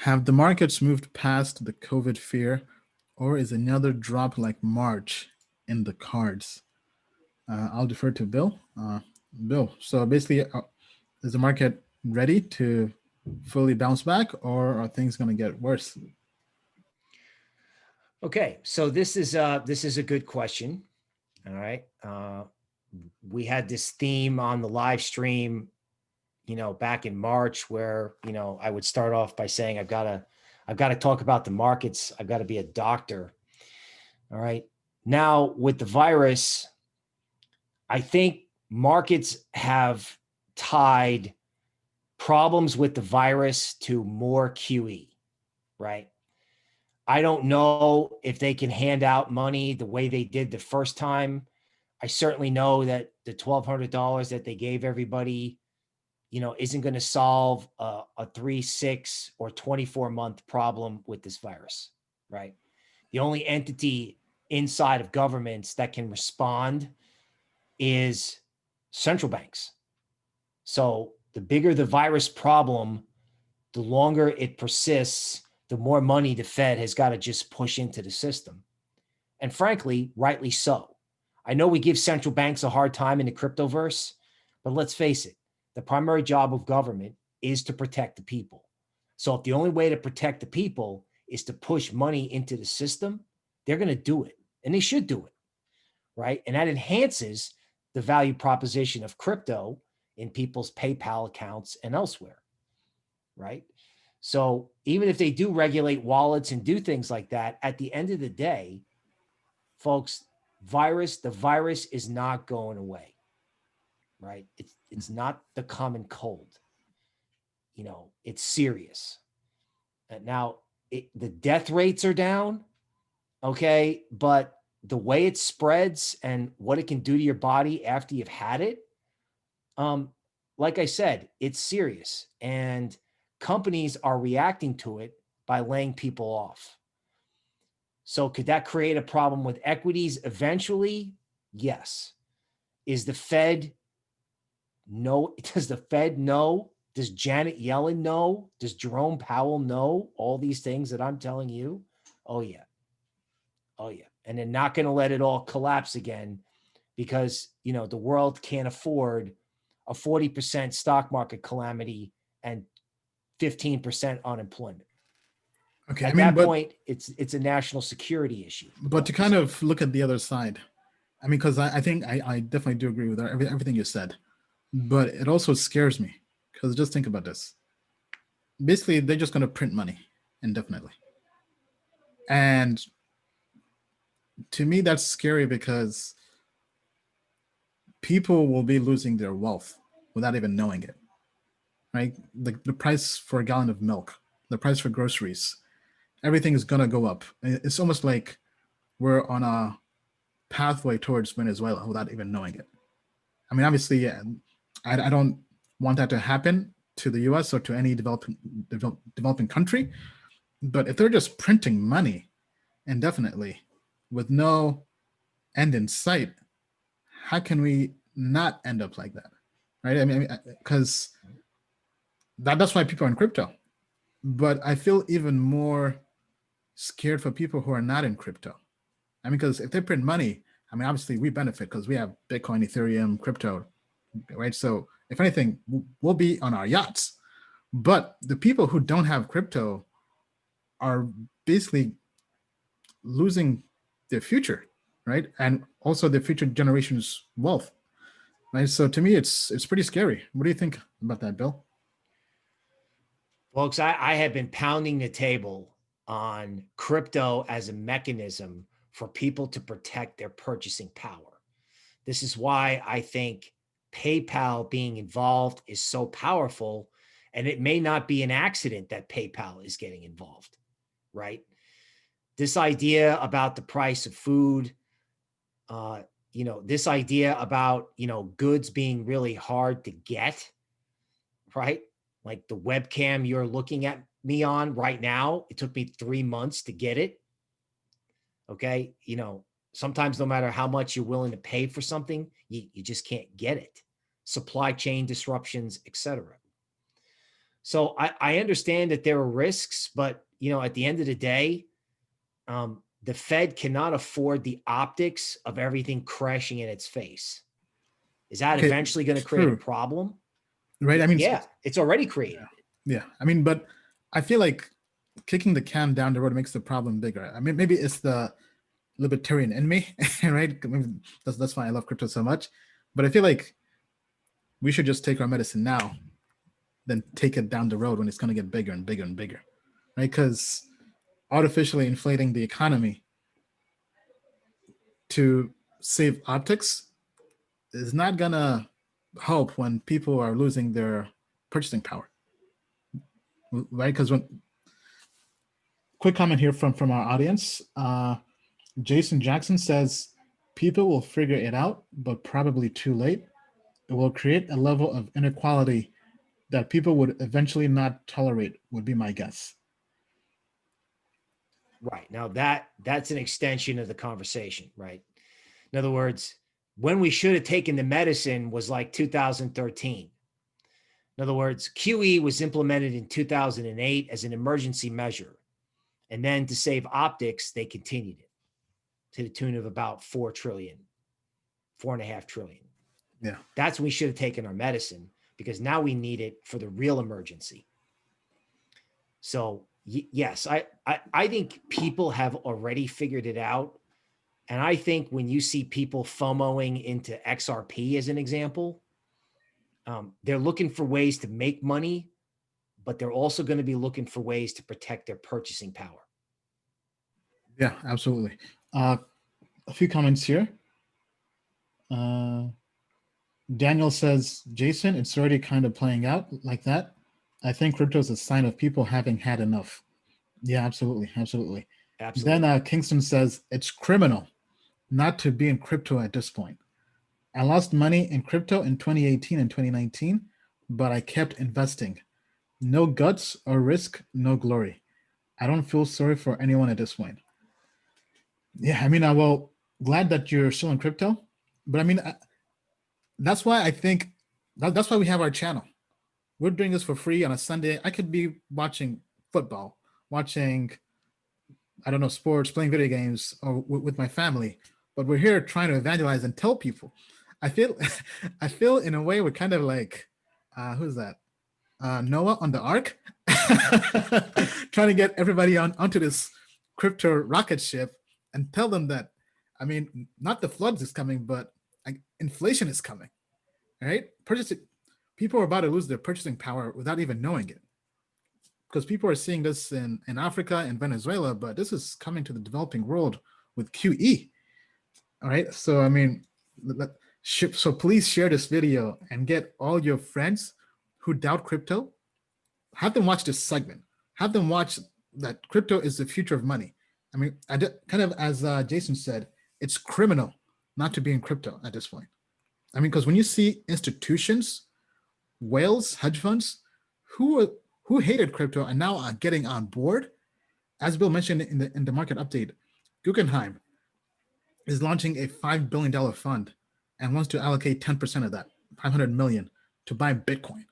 Have the markets moved past the COVID fear, or is another drop like March in the cards? I'll defer to Bill. Bill, so basically, is the market ready to fully bounce back, or are things going to get worse? Okay, so this is a good question. All right, we had this theme on the live stream, back in March, where I would start off by saying I've got to talk about the markets. I've got to be a doctor. All right, now with the virus, I think markets have tied problems with the virus to more QE, right? I don't know if they can hand out money the way they did the first time. I certainly know that the $1,200 that they gave everybody, isn't going to solve a 3, 6, or 24-month problem with this virus, right? The only entity inside of governments that can respond is central banks. So the bigger the virus problem, the longer it persists, the more money the Fed has got to just push into the system. And frankly, rightly so. I know we give central banks a hard time in the cryptoverse, but let's face it, the primary job of government is to protect the people. So if the only way to protect the people is to push money into the system, they're going to do it, and they should do it, right? And that enhances the value proposition of crypto in people's PayPal accounts and elsewhere, right? So even if they do regulate wallets and do things like that, at the end of the day, folks, the virus is not going away, right? It's not the common cold. It's serious. Now, the death rates are down, okay, but the way it spreads and what it can do to your body after you've had it, um, like I said, it's serious, and companies are reacting to it by laying people off. So could that create a problem with equities eventually? Yes. Is the Fed know? Does the Fed know? Does Janet Yellen know? Does Jerome Powell know all these things that I'm telling you? Oh, yeah. Oh, yeah. And they're not going to let it all collapse again because, the world can't afford a 40% stock market calamity and 15% unemployment. Okay, I At mean, that but point, it's a national security issue. but to kind of look at the other side, I mean, because I think I definitely do agree with everything you said, but it also scares me because just think about this. Basically, they're just going to print money indefinitely, and to me, that's scary because people will be losing their wealth without even knowing it. Right, the price for a gallon of milk, the price for groceries, everything is gonna go up. It's almost like we're on a pathway towards Venezuela without even knowing it. I mean, obviously, yeah, I don't want that to happen to the U.S. or to any developing country. But if they're just printing money indefinitely with no end in sight, how can we not end up like that? Right? I mean, because that's why people are in crypto. But I feel even more scared for people who are not in crypto. I mean, because if they print money, I mean, obviously we benefit because we have Bitcoin, Ethereum, crypto, right? So if anything, we'll be on our yachts. But the people who don't have crypto are basically losing their future, right? And also the future generations' wealth, right? So to me, it's pretty scary. What do you think about that, Bill? Folks, I have been pounding the table on crypto as a mechanism for people to protect their purchasing power. This is why I think PayPal being involved is so powerful. And it may not be an accident that PayPal is getting involved, right? This idea about the price of food, this idea about, goods being really hard to get, right? Like the webcam you're looking at me on right now, it took me 3 months to get it. Okay. Sometimes no matter how much you're willing to pay for something, you just can't get it. Supply chain disruptions, etc. So I understand that there are risks, but at the end of the day, the Fed cannot afford the optics of everything crashing in its face. Is that Okay, eventually going to create a true, problem? right? I mean, Yeah, it's already created it. yeah. I mean, but I feel like kicking the can down the road makes the problem bigger. I mean, maybe it's the libertarian in me, right? I mean, that's why I love crypto so much. But I feel like we should just take our medicine now, then take it down the road when it's going to get bigger and bigger and bigger, right? Because artificially inflating the economy to save optics is not going to help when people are losing their purchasing power, right? Because when quick comment here from our audience, Jason Jackson says people will figure it out, but probably too late. It will create a level of inequality that people would eventually not tolerate, would be my guess. Right. Now that's an extension of the conversation, right? In other words, when we should have taken the medicine was like 2013. In other words, QE was implemented in 2008 as an emergency measure. And then to save optics, they continued it to the tune of about 4 trillion, 4.5 trillion. Yeah. That's when we should have taken our medicine, because now we need it for the real emergency. So yes, I think people have already figured it out. And I think when you see people FOMOing into XRP as an example, they're looking for ways to make money, but they're also going to be looking for ways to protect their purchasing power. Yeah, absolutely. A few comments here. Daniel says, Jason, it's already kind of playing out like that. I think crypto is a sign of people having had enough. Yeah, absolutely. Absolutely. Absolutely. Then Kingston says, it's criminal not to be in crypto at this point. I lost money in crypto in 2018 and 2019, but I kept investing. No guts or risk, no glory. I don't feel sorry for anyone at this point. Yeah, I mean, well, glad that you're still in crypto, but I mean, that's why I think that's why we have our channel. We're doing this for free on a Sunday. I could be watching football, watching, I don't know, sports, playing video games, or with my family, but we're here trying to evangelize and tell people. I feel, I feel in a way we're kind of like, who's that? Noah on the Ark, trying to get everybody onto this crypto rocket ship and tell them that, I mean, not the floods is coming, but inflation is coming, right? People are about to lose their purchasing power without even knowing it. Because people are seeing this in Africa and Venezuela, but this is coming to the developing world with QE. All right. So, I mean, so please share this video and get all your friends who doubt crypto, have them watch this segment. Have them watch that crypto is the future of money. I mean, kind of as Jason said, it's criminal not to be in crypto at this point. I mean, because when you see institutions, whales, hedge funds, who hated crypto and now are getting on board, as Bill mentioned in the market update, Guggenheim is launching a $5 billion fund and wants to allocate 10% of that, 500 million, to buy Bitcoin.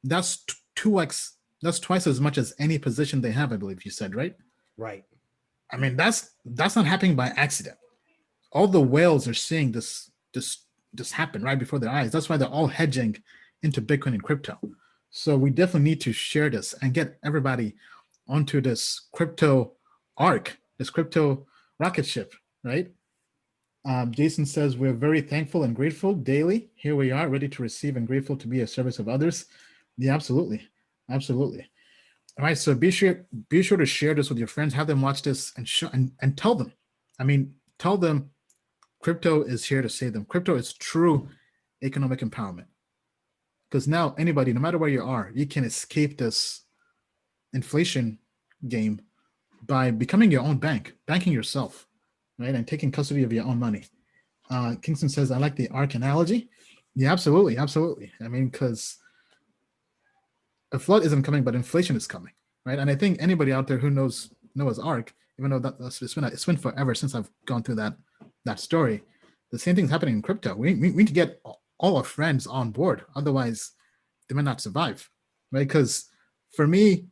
That's 2x. That's twice as much as any position they have, I believe you said, right? Right. I mean, that's not happening by accident. All the whales are seeing this happen right before their eyes. That's why they're all hedging into Bitcoin and crypto. So we definitely need to share this and get everybody onto this crypto arc, this crypto rocket ship, right? Jason says, we're very thankful and grateful daily. Here we are, ready to receive and grateful to be a service of others. Yeah, absolutely. Absolutely. All right. So be sure to share this with your friends, have them watch this and tell them. I mean, tell them crypto is here to save them. Crypto is true economic empowerment. Because now anybody, no matter where you are, you can escape this inflation game by becoming your own bank, banking yourself, right? And taking custody of your own money. Kingston says, I like the ARC analogy. Yeah, absolutely. Absolutely. I mean, because a flood isn't coming, but inflation is coming, right? And I think anybody out there who knows Noah's Ark, even though it's been forever since I've gone through that story, the same thing's happening in crypto. We need to get all our friends on board, otherwise they might not survive. right? Because for me,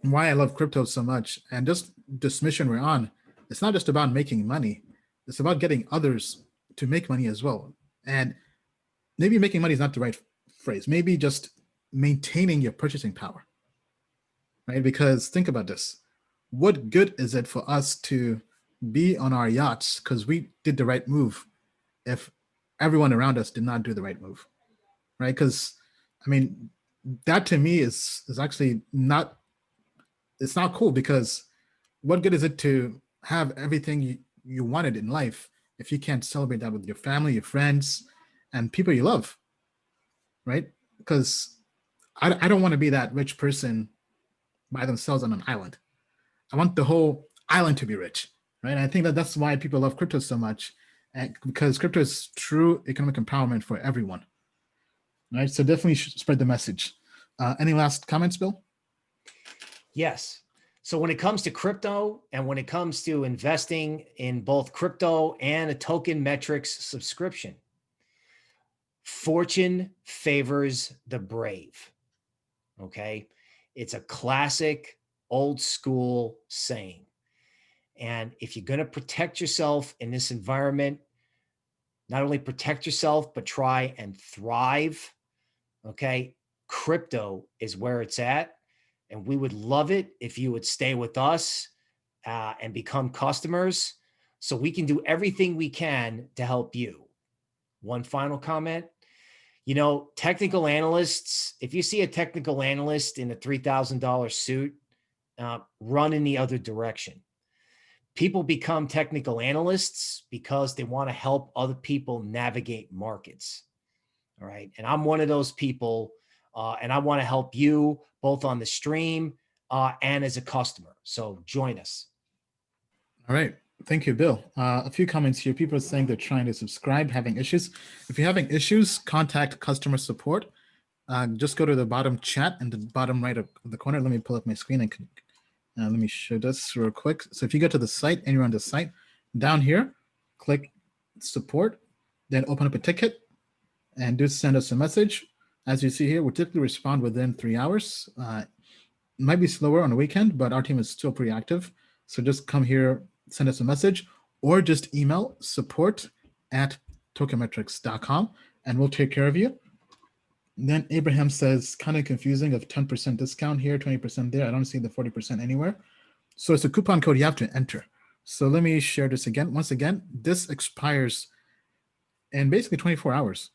why I love crypto so much and just this mission we're on, it's not just about making money. It's about getting others to make money as well. And maybe making money is not the right phrase. Maybe just maintaining your purchasing power, right? Because think about this. What good is it for us to be on our yachts because we did the right move if everyone around us did not do the right move, right? Because I mean, that to me is actually not, it's not cool, because what good is it to have everything you wanted in life if you can't celebrate that with your family, your friends, and people you love, right? Because I don't want to be that rich person by themselves on an island. I want the whole island to be rich, right? And I think that that's why people love crypto so much, and because crypto is true economic empowerment for everyone, right? So definitely spread the message. Any last comments, Bill? Yes. So when it comes to crypto and when it comes to investing in both crypto and a Token Metrics subscription, fortune favors the brave. Okay. It's a classic old school saying. And if you're going to protect yourself in this environment, not only protect yourself, but try and thrive, okay, crypto is where it's at. And we would love it if you would stay with us and become customers so we can do everything we can to help you. One final comment. You know, technical analysts, if you see a technical analyst in a $3,000 suit, run in the other direction. People become technical analysts because they want to help other people navigate markets. All right. And I'm one of those people, and I want to help you both on the stream and as a customer. So join us. All right. Thank you, Bill. A few comments here. People are saying they're trying to subscribe, having issues. If you're having issues, contact customer support. Just go to the bottom chat in the bottom right of the corner. Let me pull up my screen and let me show this real quick. So if you go to the site and you're on the site, down here, click support, then open up a ticket and do send us a message. As you see here, we typically respond within 3 hours. It might be slower on the weekend, but our team is still pretty active. So just come here, send us a message, or just email support@tokenmetrics.com and we'll take care of you. Then Abraham says, kind of confusing, of 10% discount here, 20% there. I don't see the 40% anywhere. So it's a coupon code you have to enter. So let me share this again. Once again, this expires in basically 24 hours.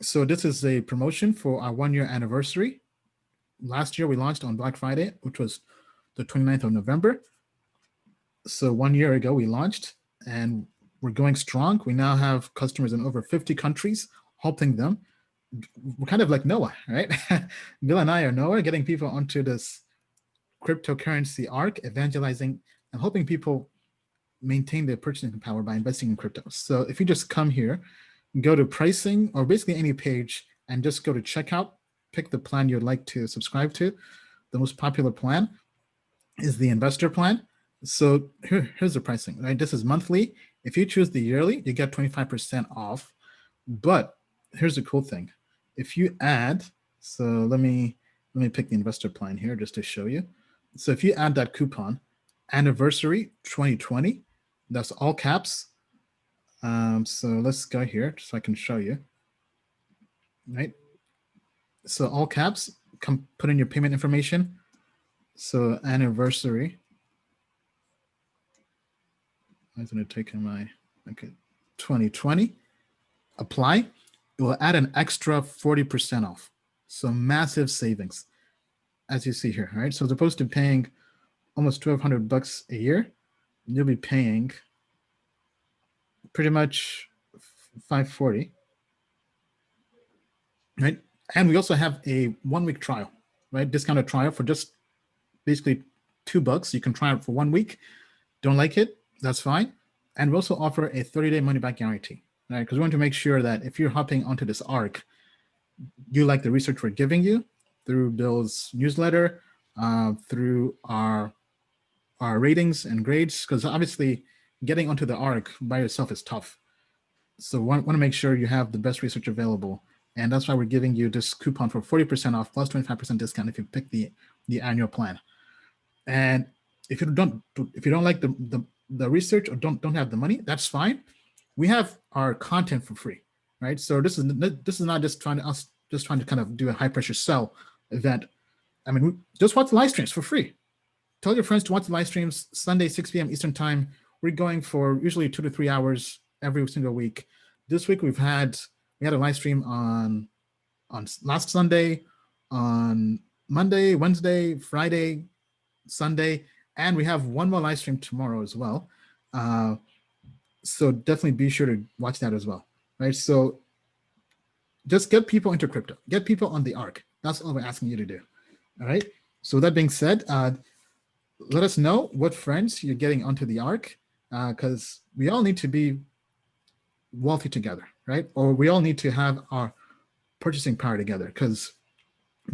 So this is a promotion for our 1-year anniversary. Last year we launched on Black Friday, which was the 29th of November. So 1 year ago we launched and we're going strong. We now have customers in over 50 countries, helping them. We're kind of like Noah, right? Bill and I are Noah, getting people onto this cryptocurrency arc, evangelizing and helping people maintain their purchasing power by investing in crypto. So if you just come here, go to pricing or basically any page and just go to checkout, pick the plan you'd like to subscribe to. The most popular plan is the investor plan. So here's the pricing, right? This is monthly. If you choose the yearly, you get 25% off. But here's the cool thing. If you add, so let me pick the investor plan here just to show you. So if you add that coupon, anniversary 2020, that's all caps. So let's go here so I can show you, right? So all caps, come put in your payment information. So anniversary, I'm going to take in my, okay, 2020, apply. It will add an extra 40% off. So massive savings, as you see here, right? So as opposed to paying almost $1,200 a year, you'll be paying pretty much $540, right? And we also have a 1-week trial, right? Discounted trial for just basically $2. You can try it for 1 week. Don't like it, that's fine. And we also offer a 30-day money-back guarantee, right? Because we want to make sure that if you're hopping onto this arc, you like the research we're giving you through Bill's newsletter, through our ratings and grades, because obviously getting onto the arc by yourself is tough. So want to make sure you have the best research available And that's why we're giving you this coupon for 40% off plus 25% discount if you pick the annual plan. And if you don't like the research or don't have the money, that's fine. We have our content for free, right? So this is not just trying to kind of do a high pressure sell event. I mean, just watch the live streams for free. Tell your friends to watch the live streams Sunday, 6 p.m. Eastern time. We're going for usually 2 to 3 hours every single week. This week we had a live stream on last Sunday, on Monday, Wednesday, Friday, Sunday, and we have one more live stream tomorrow as well. So definitely be sure to watch that as well, right? So just get people into crypto, get people on the ARC. That's all we're asking you to do. All right. So that being said, let us know what friends you're getting onto the ARC, because we all need to be wealthy together, right? Or we all need to have our purchasing power together, because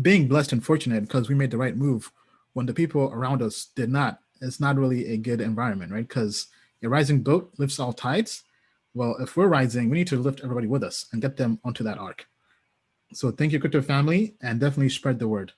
being blessed and fortunate because we made the right move when the people around us did not, it's not really a good environment, right? Because a rising boat lifts all tides. Well, if we're rising, we need to lift everybody with us and get them onto that ARC. So thank you, crypto family, and definitely spread the word.